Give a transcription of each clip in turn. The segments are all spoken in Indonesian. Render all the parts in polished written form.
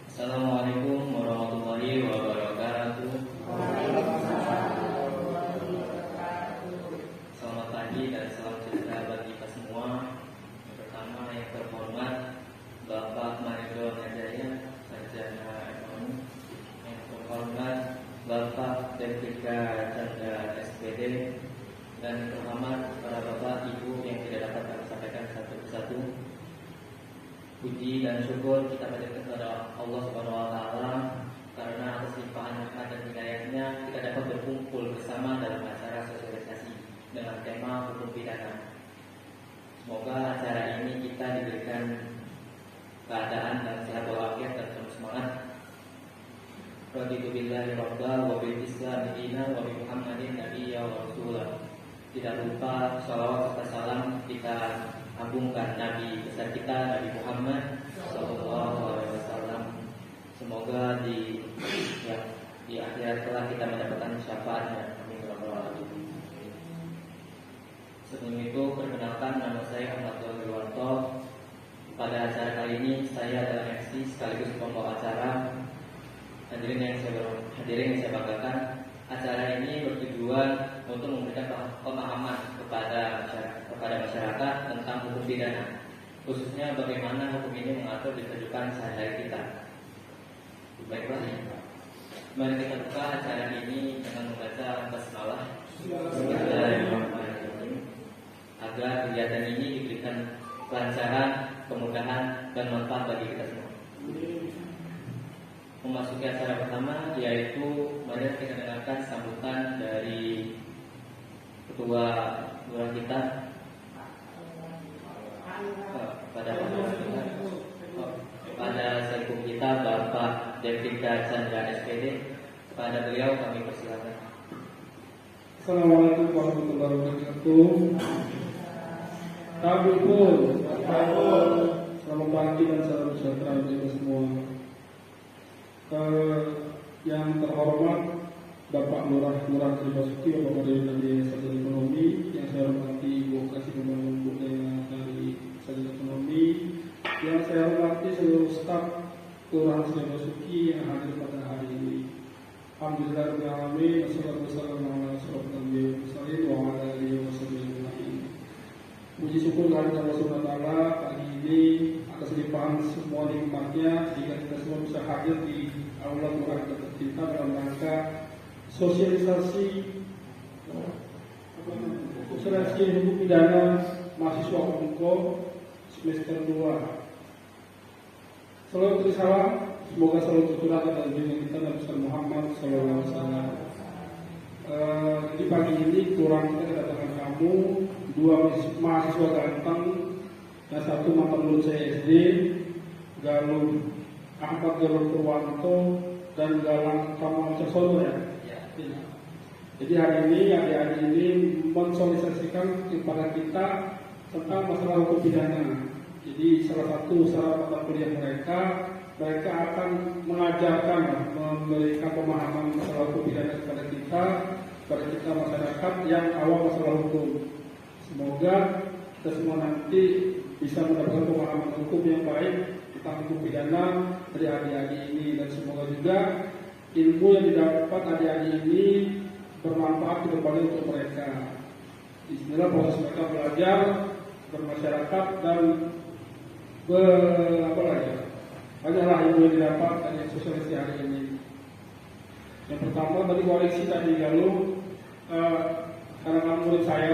Assalamualaikum warahmatullahi wabarakatuh. Selamat pagi dan salam sejahtera bagi kita semua. Yang pertama yang terhormat Bapak Mahendro Najaya, Sarjana Ekonomi. Yang terhormat Bapak Devika Chandra SPD. Dan yang terhormat para bapak ibu yang tidak dapat kami sampaikan satu persatu. Puji dan syukur kita panjatkan kepada Allah Subhanahu wa taala karena atas limpahan nikmat dan hidayahnya kita dapat berkumpul bersama dalam acara sosialisasi dengan tema hukum pidana. Semoga acara ini kita diberikan keadaan dan sehat walafiat dan terus semangat. Raditu billahi rabba wa bil islam dinan wa bi Muhammadin nabiyya wa rasulah. Tidak lupa shalawat serta salam kita agungkan Nabi besar kita Nabi Muhammad SAW. Semoga di akhirat kelak kita mendapatkan syafaatnya. Amin. Sebelum itu perkenalkan, nama saya Ahmad Wilwarto. Pada acara kali ini saya adalah MC sekaligus pembawa acara. Hadirin yang saya banggakan, acara ini bertujuan untuk memberikan pemahaman kepada masyarakat tentang hukum pidana, khususnya bagaimana hukum ini mengatur di kehidupan sehari-hari kita. Baiklah, mari kita buka acara ini dengan membaca basmalah agar kegiatan ini diberikan kelancaran, kemudahan, dan manfaat bagi kita semua. Memasuki acara pertama, yaitu mari kita dengarkan sambutan dari Ketua Lurah kita pada Sekum kita Bapak Devika Chandra SPD. Kepada beliau kami persilakan. Assalamualaikum warahmatullahi wabarakatuh. Kabul. Selamat pagi dan salam sejahtera untuk kita semua. Yang terhormat Bapak Lurah Tri Basuki, Bapak dari Sarjana Ekonomi, yang saya hormati Ibu Kasih Pembangunan Budaya dari Sarjana Ekonomi, yang saya hormati seluruh staf Kelurahan Tri Basuki yang hadir pada hari ini. Alhamdulillahirobbilalamin, wassalamualaikum warahmatullahi wabarakatuh. Puji syukur kepada Allah Subhanahu wa taala pagi ini atas limpahan semua nikmatnya sehingga kita semua bisa hadir di aula Tuhan kita dalam rangka sosialisasi hukum pidana mahasiswa Unko semester 2. Salawat dan salam semoga selalu tercurahkan dalam junjungan kita Nabi Muhammad SAW. Di pagi ini kurang kita kedatangan kamu, 2 mahasiswa ganteng dan 1 mantan lulus SD, Ahmad Galur Purwanto dan Galang Kamal Caksono ya. Jadi hari ini mensosialisasikan kepada kita tentang masalah hukum pidana. Jadi salah satu mata kuliah mereka akan mengajarkan, memberikan pemahaman masalah hukum pidana kepada kita masyarakat yang awam masalah hukum. Semoga kita semua nanti bisa mendapatkan pemahaman hukum yang baik tentang hukum pidana dari adik-adik ini, dan semoga juga ilmu yang didapat adik-adik ini bermanfaat ke depannya untuk mereka. Bismillah, proses mereka belajar bermasyarakat dan banyaklah ilmu yang didapat dari sosialisasi hari ini. Yang pertama tadi koreksi tadi lalu karena murid saya,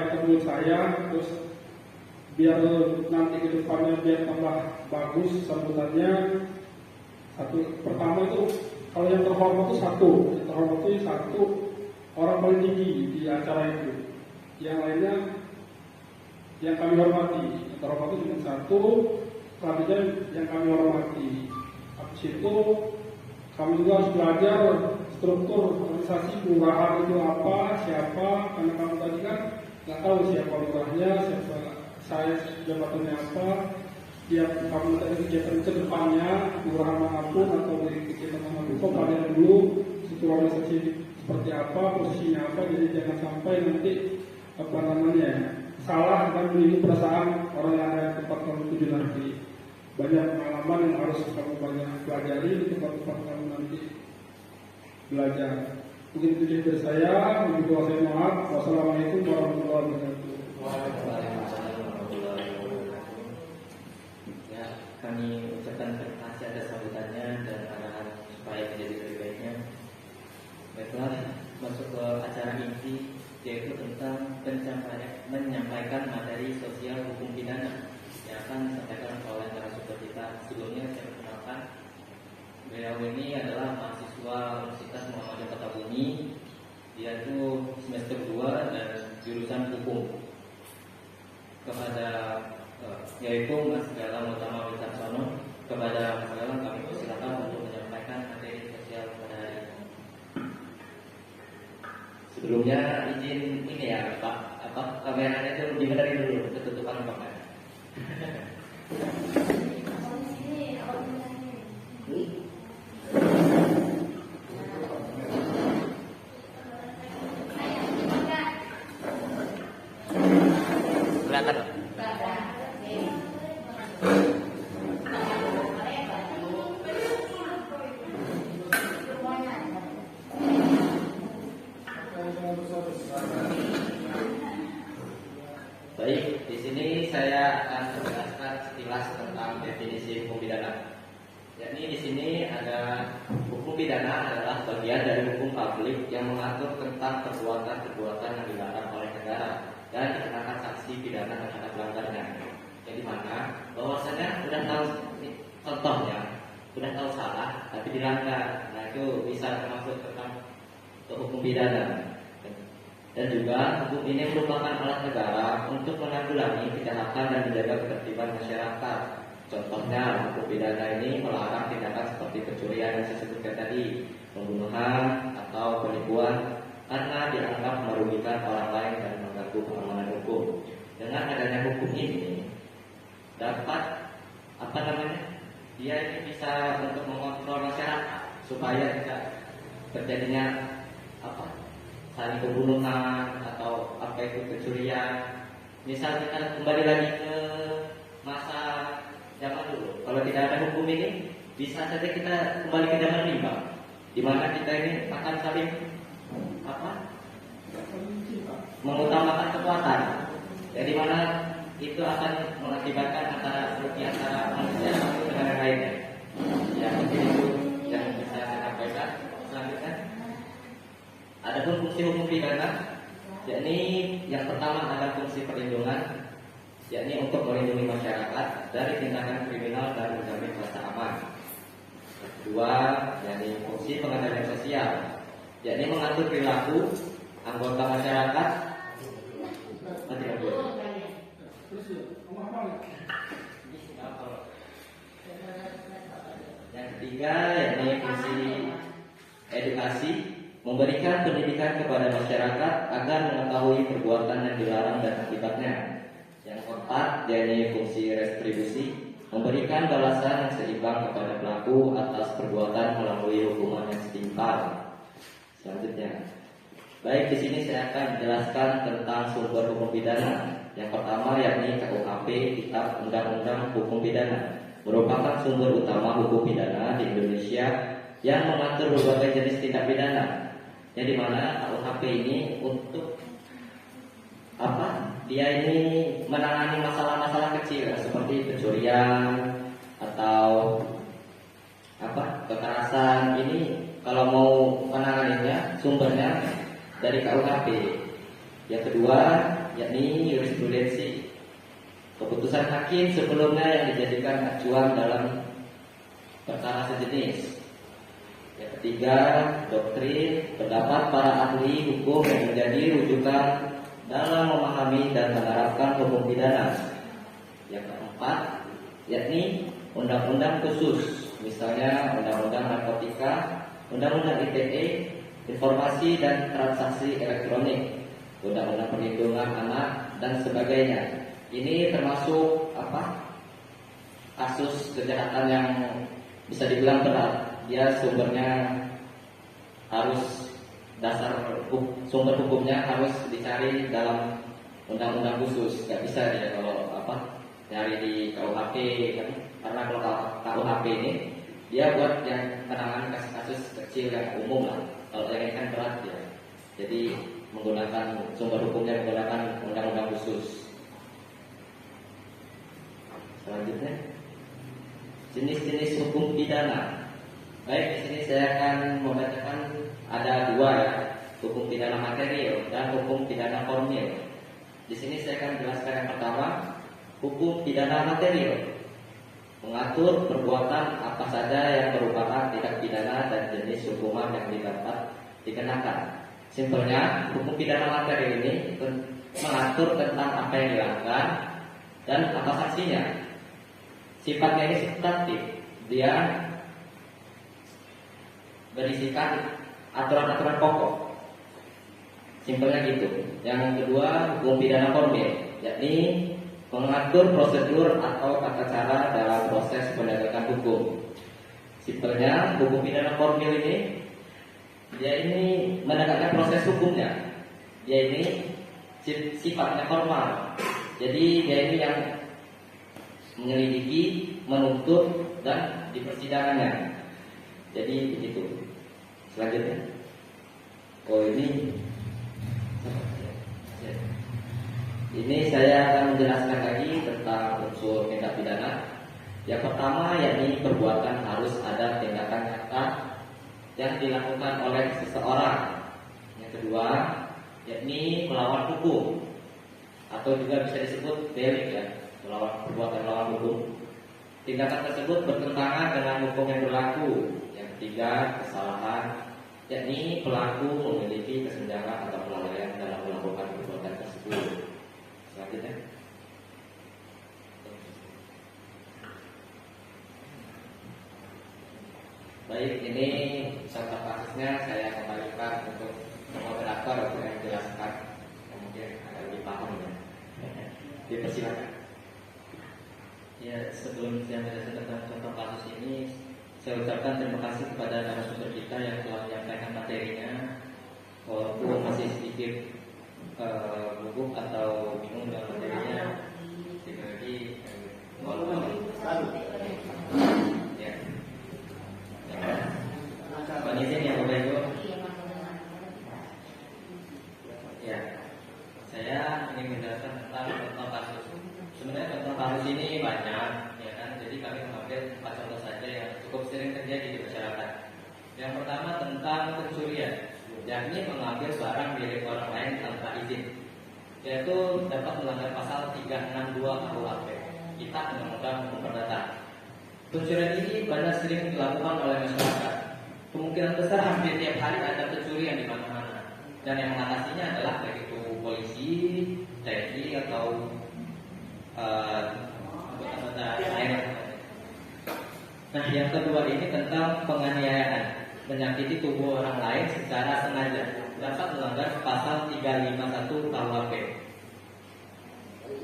terus biar nanti ke depannya biar tambah bagus sambutannya. Pertama itu kalau yang terhormat itu satu orang paling tinggi di acara itu. Yang lainnya yang kami hormati. Yang terhormat itu cuma satu, selanjutnya yang kami hormati. Habis itu kami juga harus belajar struktur organisasi kelurahan itu apa, siapa, karena kamu tadi kan nggak tahu siapa lurahnya, siapa saya jabatannya apa. Tiap kamu tadi kegiatan ke depannya, kelurahan manapun atau dari kegiatan manapun, kok kalian dulu struktur organisasi seperti apa, posisinya apa, jadi jangan sampai nanti salah dan menyinggung perasaan orang yang ada di tempat kamu tuju nanti. banyak pengalaman yang harus kamu banyak pelajari di tempat-tempat kamu nanti belajar. Mungkin itu dari saya. Begitu saya maaf. Wassalamualaikum warahmatullahi wabarakatuh. Ya, kami ucapkan terima kasih atas sambutannya dan arahan supaya menjadi lebih baiknya. Baiklah, masuk ke acara inti, yaitu tentang menyampaikan materi sosial hukum pidana yang akan disampaikan oleh narasumber kita. Sebelumnya saya perkenalkan, beliau ini adalah mahasiswa Universitas Muhammadiyah Kota Bumi. Dia itu semester 2 dan jurusan hukum. Kepada yaitu Mas Galang Utama Wicaksono, kepada Mas Galang kami persilakan untuk menyampaikan materi sosial pada hari ini. Sebelumnya izin ini ya Pak, kameranya itu dibenerin dulu, ketutupan kamera. Kelihatan. Baik, di sini saya akan menjelaskan sekilas tentang definisi hukum pidana. Yakni di sini ada hukum pidana adalah bagian dari hukum publik yang mengatur tentang perbuatan-perbuatan yang dilarang oleh negara dan dikenakan sanksi pidana terhadap pelanggarnya. Yang dimana bahwasanya sudah tahu contohnya, sudah tahu salah tapi dilanggar, nah itu bisa termasuk tentang hukum pidana. Dan juga hukum ini merupakan alat negara untuk menanggulangi kejahatan dan menjaga ketertiban masyarakat. Contohnya, hukum pidana ini melarang tindakan seperti pencurian yang saya sebutkan tadi, pembunuhan atau penipuan karena dianggap merugikan orang lain dan mengganggu keamanan hukum. Dengan adanya hukum ini dapat dia ini bisa untuk mengontrol masyarakat supaya tidak terjadinya saling pembunuhan atau itu pencurian. Misal kita kembali lagi ke masa zaman dulu, kalau tidak ada hukum ini bisa saja kita kembali ke zaman rimba, di mana kita ini akan saling mengutamakan kekuatan, jadi mana itu akan mengakibatkan antara manusia satu dengan yang lainnya. Ya, mungkin itu yang bisa saya sampaikan. Selanjutnya, adapun fungsi hukum pidana, yakni yang pertama adalah fungsi perlindungan, yakni untuk melindungi masyarakat dari tindakan kriminal dan menjamin rasa aman. Yang kedua, yakni fungsi pengendalian sosial, yakni mengatur perilaku anggota masyarakat. Yang ketiga, yakni fungsi edukasi, memberikan pendidikan kepada masyarakat agar mengetahui perbuatan yang dilarang dan akibatnya. Yang keempat, yakni fungsi retribusi, memberikan balasan yang seimbang kepada pelaku atas perbuatan melalui hukuman yang setimpal. Selanjutnya, baik, di sini saya akan menjelaskan tentang sumber hukum pidana. Yang pertama yakni KUHP, Kitab Undang-Undang Hukum Pidana, merupakan sumber utama hukum pidana di Indonesia yang mengatur berbagai jenis tindak pidana. Yang dimana KUHP ini untuk dia ini menangani masalah-masalah kecil seperti pencurian atau kekerasan. Ini kalau mau menanganinya sumbernya dari KUHP. Yang kedua yakni jurisprudensi, keputusan hakim sebelumnya yang dijadikan acuan dalam perkara sejenis. Yang ketiga, doktrin, pendapat para ahli hukum yang menjadi rujukan dalam memahami dan menerapkan hukum pidana. Yang keempat, yakni undang-undang khusus, misalnya undang-undang narkotika, undang-undang ITE, informasi dan transaksi elektronik, undang-undang perlindungan anak dan sebagainya. Ini termasuk kasus kejahatan yang bisa dibilang berat. Dia sumbernya harus sumber hukumnya harus dicari dalam undang-undang khusus. Gak bisa dia kalau nyari di KUHP kan, karena kalau KUHP ini dia buat yang penanganan kasus-kasus kecil yang umum lah. Kalau yang ini kan berat ya. Jadi menggunakan sumber hukumnya menggunakan undang-undang khusus. Selanjutnya, jenis-jenis hukum pidana. Baik, di sini saya akan membacakan ada dua ya, hukum pidana material dan hukum pidana formil. Di sini saya akan jelaskan yang pertama, hukum pidana material, mengatur perbuatan apa saja yang merupakan tindak pidana dan jenis hukuman yang dapat dikenakan. Simpelnya, hukum pidana material ini mengatur tentang apa yang dilanggar dan apa sanksinya. Sifatnya ini substantif, dia berisikan aturan-aturan pokok. Simpelnya gitu. Yang kedua, hukum pidana formil, yakni mengatur prosedur atau tata cara dalam proses penegakan hukum. Simpelnya, hukum pidana formil ini dia ini menegakkan proses hukumnya. Dia ini sifatnya formal. Jadi dia ini yang menyelidiki, menuntut dan di persidangannya. Jadi begitu. Selanjutnya, ini saya akan menjelaskan lagi tentang unsur tindak pidana. Yang pertama yakni perbuatan harus ada tindakan nyata yang dilakukan oleh seseorang. Yang kedua yakni melawan hukum atau juga bisa disebut delik ya, perbuatan melawan hukum. Tindakan tersebut bertentangan dengan hukum yang berlaku. Yang ketiga, kesalahan, yakni pelaku memiliki kesenjangan atau kelalaian dalam melakukan perbuatan tersebut. Selanjutnya, baik, ini contoh kasusnya saya kembalikan untuk moderator untuk yang menjelaskan, mungkin agak lebih paham ya. Dipersilakan. Ya, sebelum saya menjelaskan tentang contoh kasus ini, saya ucapkan terima kasih kepada narasumber kita yang telah menyampaikan materinya. Walaupun masih sedikit gugup atau bingung dengan materinya, sekali lagi mohon maaf. Ya. Mohon izin ya Bapak Ibu. Ya, saya ingin menjelaskan tentang contoh kasus. Sebenarnya contoh kasus ini banyak, ya kan? Jadi kami mengambil 4 contoh saja yang cukup sering terjadi di masyarakat. Yang pertama tentang pencurian, yakni mengambil barang milik orang lain tanpa izin, yaitu dapat melanggar pasal 362 KUHP, Kitab Undang-Undang Hukum Perdata. Pencurian ini banyak sering dilakukan oleh masyarakat. Kemungkinan besar hampir tiap hari ada pencurian di mana-mana, dan yang mengatasinya adalah baik itu polisi, TNI atau anggota lain. Nah, yang kedua ini tentang penganiayaan, menyakiti tubuh orang lain secara sengaja, dapat melanggar pasal 351 KUHP.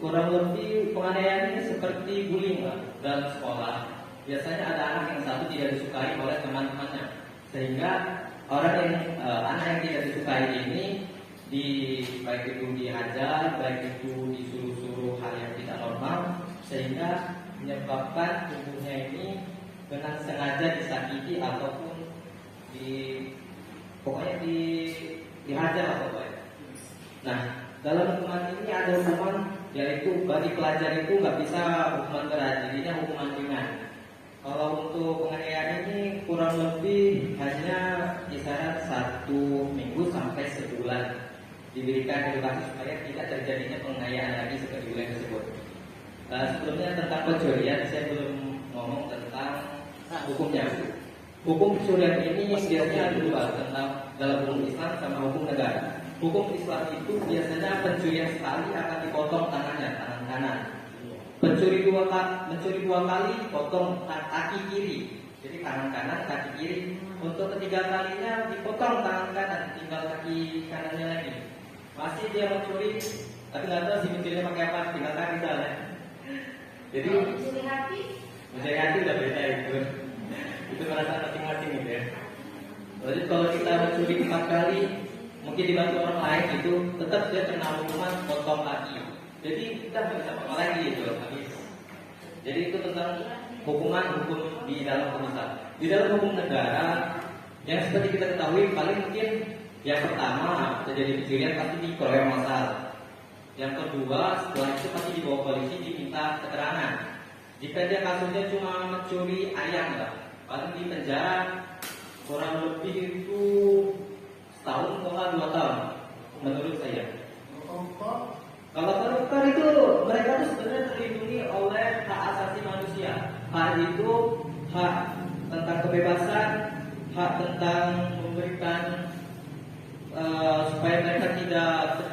Kurang lebih penganiayaan ini seperti bullying dalam sekolah. Biasanya ada anak yang satu tidak disukai oleh teman-temannya, sehingga anak yang tidak disukai ini baik itu dihajar, baik itu disuruh-suruh hal yang tidak normal, sehingga menyebabkan tubuhnya ini dengan sengaja disakiti ataupun dihajar lah pokoknya. Nah, dalam hukuman ini ada hukuman, yaitu bagi pelajar itu nggak bisa hukuman berat, jadinya hukuman ringan. Kalau untuk penganiayaan ini kurang lebih hanya kisaran 1 minggu sampai sebulan, diberikan edukasi supaya tidak terjadinya penganiayaan lagi seperti bulan tersebut. Sebelumnya tentang pencurian saya belum ngomong tentang hukumnya. Hukum pencurian ini biasanya dua, tentang dalam hukum Islam sama hukum negara. Hukum Islam itu biasanya pencurian sekali akan dipotong tangannya, tangan kanan. Mencuri dua kali dipotong kaki kiri, jadi tangan kanan, kaki kiri. Untuk ketiga kalinya dipotong tangan kanan, tinggal kaki kanannya lagi. Masih dia mencuri, tapi nggak tahu si mencurinya pakai apa, tinggal kaki misalnya. Jadi mencuri hati udah beda itu. Itu perasaan masing-masing gitu ya. Jadi kalau kita mencuri 4 kali, mungkin dibantu orang lain itu tetap dia kena hukuman potong kaki. Jadi kita nggak bisa apa lagi gitu, habis Jadi itu tentang hukum di dalam hukum Islam. Di dalam hukum negara yang seperti kita ketahui paling mungkin yang pertama terjadi pencurian pasti dikeroyok massal. Yang kedua setelah itu pasti dibawa polisi diminta keterangan. Jika dia kasusnya cuma mencuri ayam lah, paling di penjara kurang lebih itu setahun atau 2 tahun menurut saya. Kalau koruptor itu mereka tuh sebenarnya terlindungi oleh hak asasi manusia. Hak itu hak tentang kebebasan, hak tentang memberikan supaya mereka tidak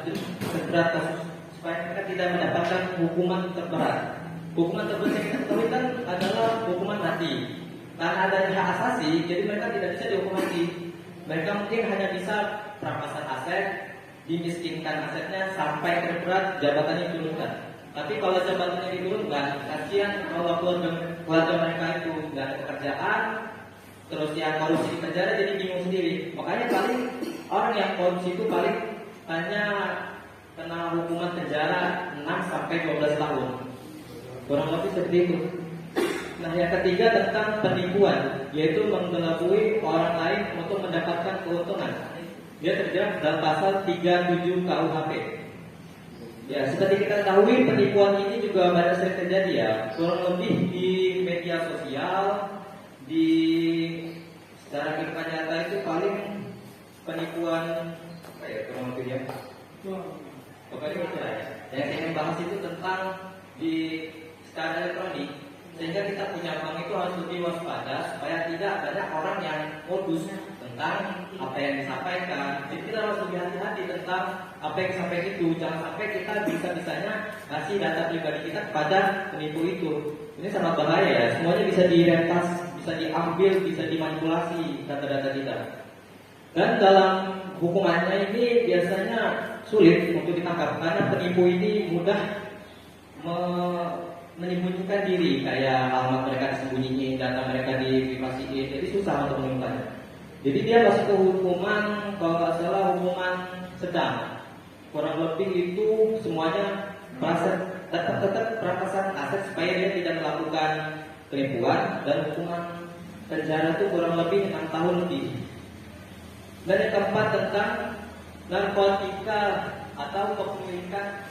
terjerat kasus, supaya mereka tidak mendapatkan hukuman terberat. Hukuman terberat yang kita ketahui kan adalah hukuman mati. Karena adanya hak asasi, jadi mereka tidak bisa dihukum mati. Mereka mungkin hanya bisa perampasan aset, dimiskinkan asetnya sampai terberat jabatannya diturunkan. Tapi kalau jabatannya diturunkan, kasihan kalau keluarga mereka itu nggak ada pekerjaan, terus yang korupsi di penjara jadi bingung sendiri. Makanya paling orang yang korupsi itu paling hanya kena hukuman penjara 6 sampai 12 tahun. Kurang lebih seperti itu. Nah, yang ketiga tentang penipuan, yaitu menggelabui orang lain untuk mendapatkan keuntungan. Dia terjerat dalam pasal 37 KUHP. Ya, seperti kita ketahui penipuan ini juga banyak sering terjadi ya. Kurang lebih di media sosial, di secara kehidupan nyata itu paling penipuan apa ya kurang lebih ya. Pokoknya itu ya. Yang saya ingin bahas itu tentang di secara elektronik. Sehingga kita punya bank itu harus lebih waspada supaya tidak banyak orang yang modus tentang apa yang disampaikan. Jadi kita harus lebih hati-hati tentang apa yang disampaikan itu. Jangan sampai kita bisa-bisanya ngasih data pribadi kita kepada penipu itu. Ini sangat bahaya ya. Semuanya bisa diretas, bisa diambil, bisa dimanipulasi data-data kita. Dan dalam hukumannya ini biasanya sulit untuk ditangkap karena penipu ini mudah menyembunyikan diri, kayak alamat mereka disembunyiin, data mereka diprivasiin, jadi susah untuk menemukannya. Jadi dia masuk ke hukuman, kalau nggak salah hukuman sedang. Kurang lebih itu semuanya tetap perampasan aset supaya dia tidak melakukan penipuan, dan hukuman penjara itu kurang lebih 6 tahun lebih. Dan yang keempat tentang narkotika atau kepemilikan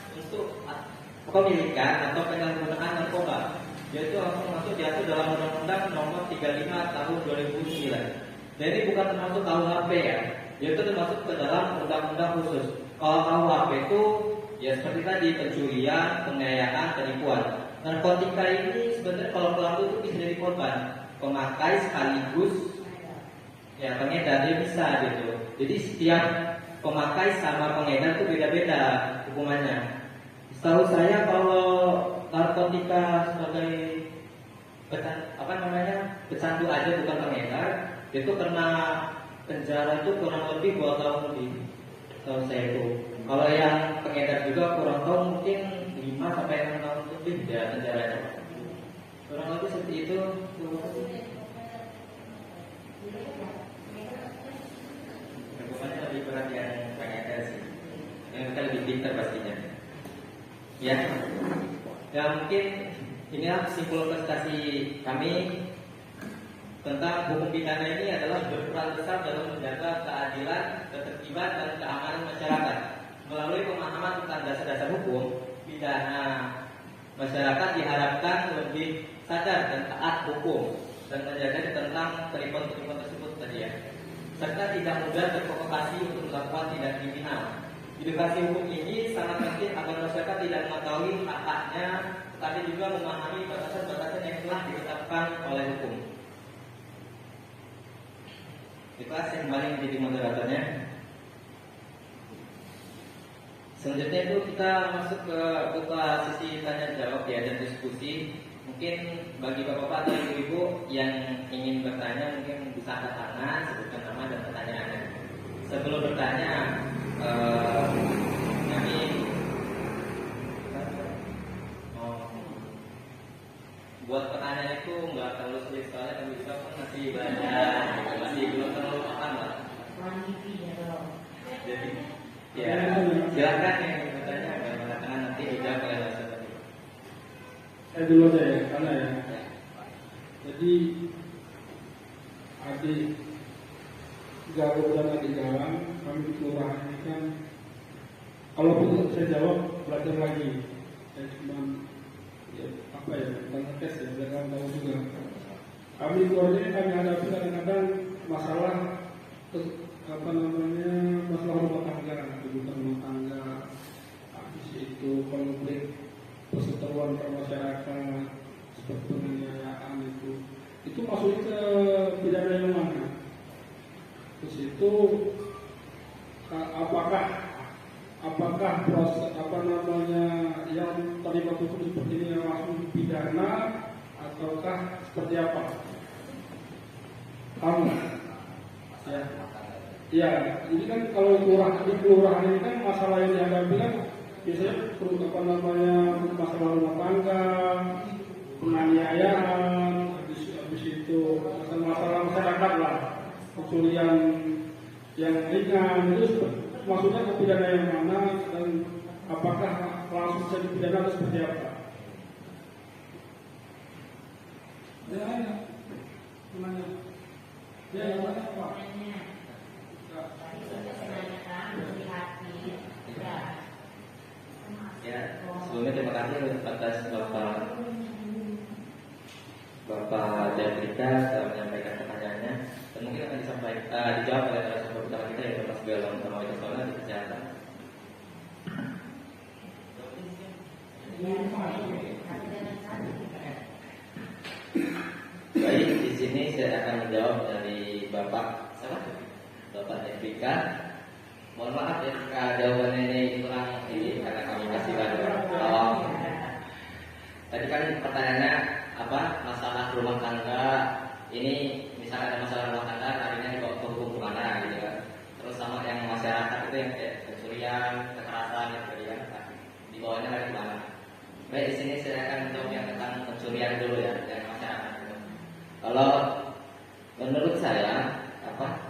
atau penyalahgunaan narkoba, yaitu langsung masuk diatur dalam Undang-Undang Nomor 35 Tahun 2009. Jadi bukan termasuk KUHP ya, yaitu termasuk ke dalam undang-undang khusus. Kalau KUHP itu ya seperti tadi pencurian, penganiayaan, penipuan. Narkotika ini sebenarnya kalau pelaku itu bisa jadi korban, pemakai sekaligus ya pengedar, dia bisa gitu. Jadi setiap pemakai sama pengedar itu beda-beda hukumannya. Setahu saya kalau narkotika sebagai pecandu aja bukan pengedar, itu kena penjara itu kurang lebih 2 tahun lebih. Setahu saya itu. Kalau yang pengedar juga kurang tahu mungkin 5 sampai 6 tahun lebih ya penjaranya. Kurang lebih seperti itu. Hukumannya lebih berat yang pengedar sih. Yang kita lebih pintar pastinya. Ya mungkin inilah kesimpulan presentasi kami tentang hukum pidana ini adalah berperan besar dalam menjaga keadilan, ketertiban, dan keamanan masyarakat. Melalui pemahaman tentang dasar-dasar hukum pidana, masyarakat diharapkan lebih sadar dan taat hukum dan menjaga tentang penipuan-penipuan tersebut tadi ya, serta tidak mudah terprovokasi untuk melakukan tindak kriminal. Edukasi hukum ini sangat penting agar masyarakat tidak mengetahui hak-haknya, tetapi juga memahami batasan-batasan yang telah ditetapkan oleh hukum. Kita kembali menjadi moderatornya. Selanjutnya itu kita masuk ke buka sesi tanya jawab ya dan diskusi. Mungkin bagi bapak-bapak atau ibu-ibu yang ingin bertanya mungkin bisa angkat tangan, sebutkan nama dan pertanyaannya. Sebelum bertanya, kami buat pertanyaan itu nggak terlalu sulit soalnya kami juga pun masih belajar, masih belum terlalu paham lah. Jadi ya silakan yang bertanya, mengatakan nanti dijawab oleh Mas. Saya dulu deh. ibaratnya ya. Jadi adik galau dan adik galang kami di kelurahan ini kan, kalau saya jawab belajar lagi, saya cuma ya, apa ya, bukan tes ya, biar kalian tahu juga. Kami keluarga ini kami hadapi kadang-kadang masalah apa namanya, masalah rumah tangga, kebutuhan rumah tangga, habis itu konflik perseteruan masyarakat seperti penganiayaan itu masuk ke pidana yang mana? Terus itu apakah proses apa namanya yang terlibat hukum seperti ini yang langsung pidana ataukah seperti apa? Kamu? Ya. Ya, ini kan kalau kelurahan ini kan masalah yang dihadapi kan biasanya apa namanya masalah rumah tangga, penganiayaan, habis itu masalah masyarakat lah, pencurian yang ringan itu maksudnya ke pidana yang mana dan apakah langsung bisa dipidana atau seperti apa? Ya, mana? Ya, yang mana apa? Ya, sebelumnya terima kasih atas Bapak Jafrika telah menyampaikan pertanyaannya dan mungkin akan dijawab oleh narasumber utama kita yaitu Mas Belom sama Soalnya di kesehatan. Baik, di sini saya akan menjawab dari Bapak Jafrika. Mohon maaf ya jika jawabannya ini kurang ini karena kami masih tolong. Tadi kan pertanyaannya apa? Masalah rumah tangga ini misalnya ada masalah rumah tangga larinya dibawa ke hukum kemana gitu kan? Terus sama yang masyarakat itu yang kayak pencurian, kekerasan gitu kan? Dibawanya lari kemana? Baik, di sini saya akan menjawab yang tentang pencurian dulu ya, yang masyarakat itu. Kalau menurut saya apa?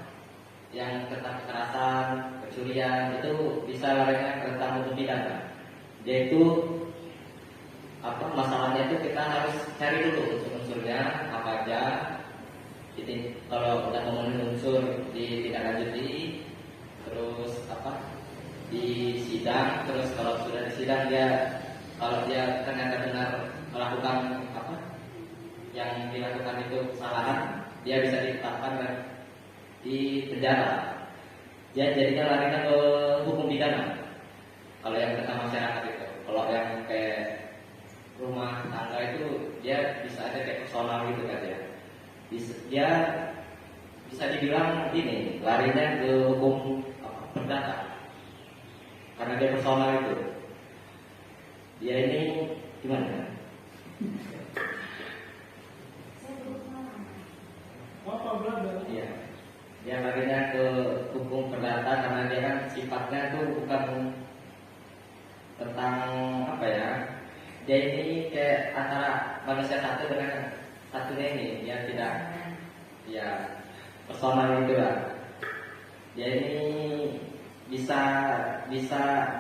Yang tentang kekerasan, pencurian itu bisa larinya ke tentang hukum pidana. Yaitu apa masalahnya itu kita harus cari dulu unsur-unsurnya apa aja. Jadi kalau udah memenuhi unsur ditindaklanjuti, terus apa di sidang, terus kalau sudah di sidang kalau dia ternyata benar melakukan apa yang dilakukan itu kesalahan, dia bisa ditetapkan dan di penjara. Ya jadinya larinya ke hukum pidana. Kalau yang tentang masyarakat itu, kalau yang kayak rumah tangga itu dia bisa aja kayak personal gitu kan ya. Dia bisa dibilang ini larinya ke hukum perdata karena dia personal itu. Dia ini gimana? Apa berada? Iya. Dia larinya ke hukum perdata karena dia kan sifatnya tuh bukan tentang apa ya? Dia ini kayak antara manusia satu dengan satunya ini, dia tidak ya personal itu lah. Dia ini bisa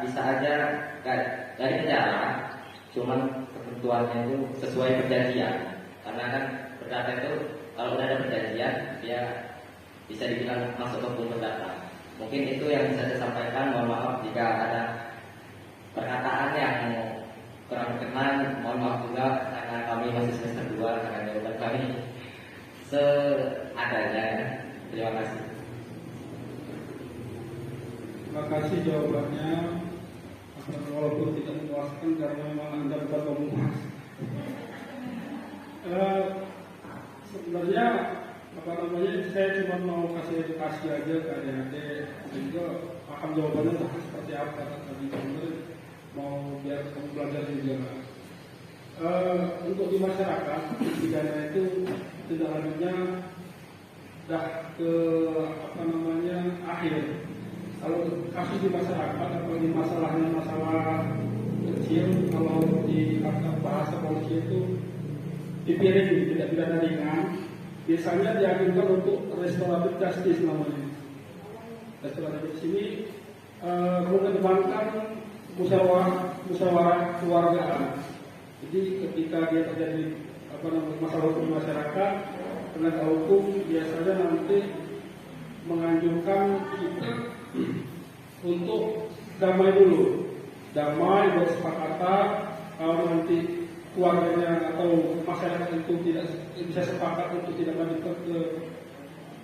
aja dari penjara, cuman ketentuannya itu sesuai perjanjian. Karena kan perdata itu kalau udah ada perjanjian dia bisa dibilang masuk ke hukum perdata. Mungkin itu yang bisa saya sampaikan. Mohon maaf jika ada perkataan yang kurang berkenan. Mohon maaf juga karena kami masih semester 2 karena jawaban kami seadanya. Terima kasih. Terima kasih jawabannya. Walaupun tidak memuaskan karena memang Anda bukan pemuas. Sebenarnya apa namanya, saya cuma mau kasih edukasi aja ke adik-adik sehingga paham jawabannya seperti apa tadi kamu mau biar kamu belajar juga. Untuk di masyarakat pidana itu tidak lanjutnya dah ke apa namanya akhir. Kalau kasus di masyarakat atau di masalahnya masalah kecil, kalau di bahasa polisi itu dipiring tidak pidana ringan. Biasanya diajukan untuk restoratif justice namanya. Restoratif di sini mengedepankan musyawarah keluargaan. Jadi ketika dia terjadi masalah hukum masyarakat, penegak hukum biasanya nanti menganjurkan kita untuk damai dulu, damai bersepakatan. Kalau nanti keluarganya atau masyarakat itu tidak bisa sepakat untuk tidak lanjut ke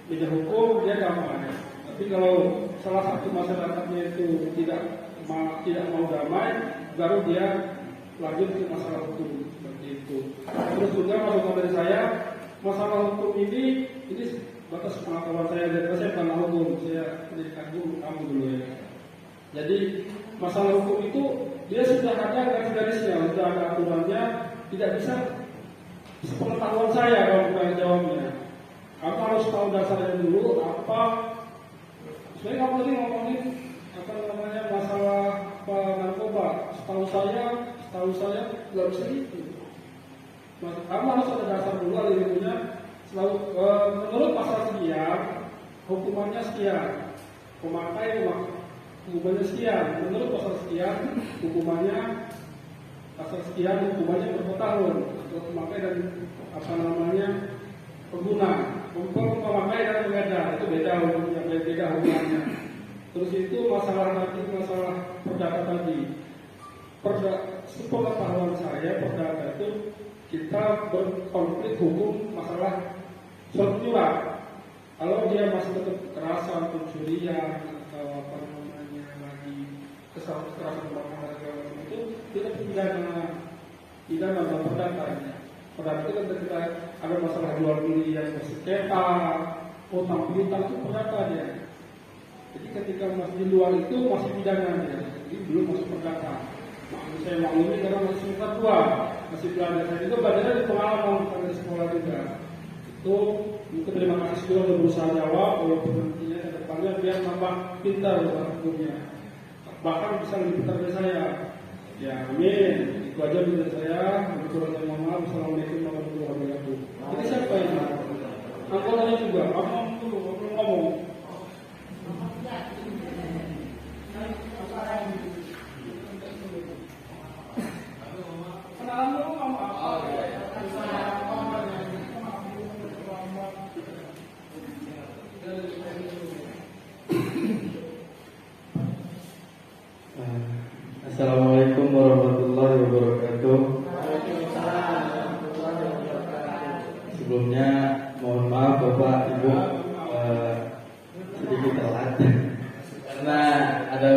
meja hukum, dia damai. Tapi kalau salah satu masyarakatnya itu tidak mau damai, baru dia lanjut ke masalah hukum seperti itu. Terus juga masukan dari saya, masalah hukum ini batas pengetahuan saya, dan saya bukan hukum, saya pendidikan kamu dulu ya. Jadi masalah hukum itu dia sudah ada garis-garisnya, sudah ada aturannya, tidak bisa sepengetahuan saya kalau bukan jawabnya. Kamu harus tahu dasarnya dulu apa. Saya kamu tadi ngomongin masalah narkoba. Setahu saya nggak bisa itu. Kamu harus ada dasar dulu, ada ilmunya. Menurut pasal sekian, hukumannya sekian. Pemakai hukumannya sekian. Menurut pasal sekian, hukumannya berapa tahun. Untuk pemakai dan pengguna. Pemakai dan pengedar itu beda hukumannya. Terus itu masalah perdata tadi. Sepengetahuan saya, perdata itu kita berkonflik hukum masalah surat menyurat. Kalau dia masih tetap kekerasan, pencurian atau kekerasan itu kita pidana dalam perdatanya. Perdata itu ketika ada masalah jual beli yang bersengketa, utang piutang itu perdata dia. Jadi ketika masih di luar itu masih pidana dia, jadi belum masuk perdata. Maksud saya uang ini karena masih semester 2, masih belajar. Saya juga belajarnya di pengalaman, bukan di sekolah juga. Itu mungkin terima kasih juga sudah berusaha jawab, walaupun nantinya ke depannya biar tambah pintar dalam hukumnya. Bahkan bisa lebih pintar dari saya. Ya, amin. Itu aja dari saya. Mohon maaf. Assalamualaikum warahmatullahi wabarakatuh. Ini siapa ini? Anggotanya juga. Ngomong. Kenalan dulu ngomong apa? Assalamualaikum warahmatullahi wabarakatuh. Sebelumnya mohon maaf Bapak Ibu sedikit telat karena ada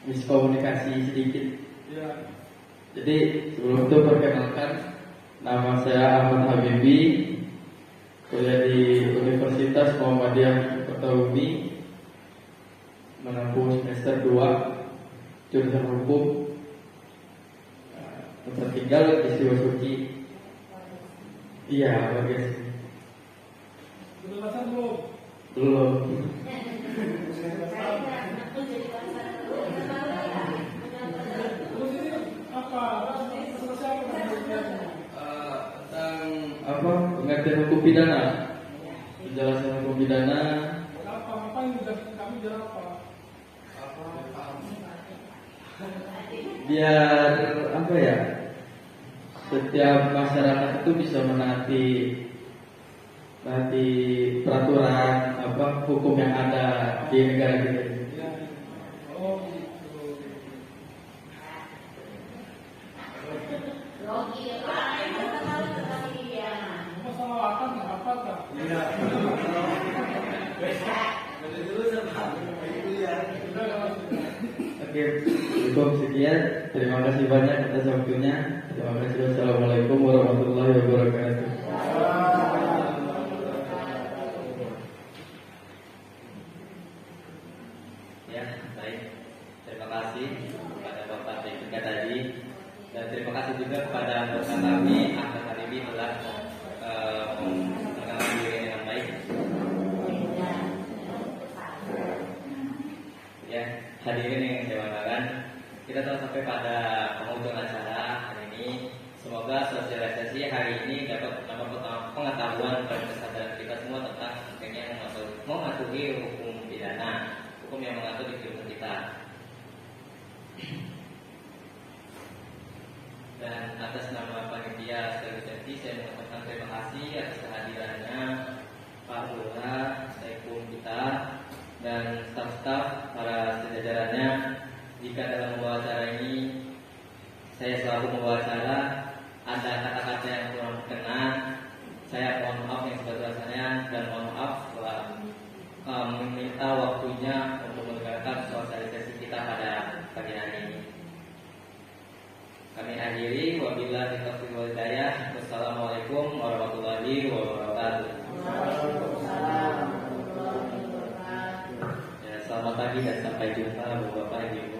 miskomunikasi sedikit. Jadi sebelum itu perkenalkan, nama saya Ahmad Habibi, kuliah di Universitas Muhammadiyah Kertawumi, menempuh semester 2 jurusan hukum, tempat tinggal di Siwasuci. Iya, bagian sini. Belum. Tentang apa? Pengertian hukum pidana. Penjelasan hukum pidana. Apa yang kami jelas apa? Biar apa ya, setiap masyarakat itu bisa menaati peraturan hukum yang ada di negara kita. Oke, cukup sekian. Terima kasih banyak atas waktunya. Terima kasih. Wassalamualaikum warahmatullahi wabarakatuh. Ya, baik. Terima kasih kepada Bapak Tika tadi, dan terima kasih juga kepada anggota kami Ahmad Habibi telah mengenal diri dengan baik. Ya, hadirin yang saya banggakan, kita telah sampai pada penghujung acara hari ini. Semoga sosialisasi hari ini dapat menambah pengetahuan dan kesadaran kita semua tentang pentingnya mematuhi hukum pidana, hukum yang mengatur di kehidupan kita. Dan Dan atas nama panitia sekaligus saya mengucapkan terima kasih atas kehadirannya Pak Lurah, Saikum kita, dan staf-staf para sejajarannya. Jika dalam membawa acara ini saya selalu membawa acara ada kata-kata yang kurang berkenan, saya mohon maaf yang sebesar-besarnya dan mohon maaf setelah meminta waktunya untuk mendengarkan sosialisasi kita pada pagi hari ini. Kami akhiri, wabillahi taufiq wal hidayah. Wassalamualaikum warahmatullahi wabarakatuh. Ya, selamat pagi dan sampai jumpa Bapak-Bapak Ibu.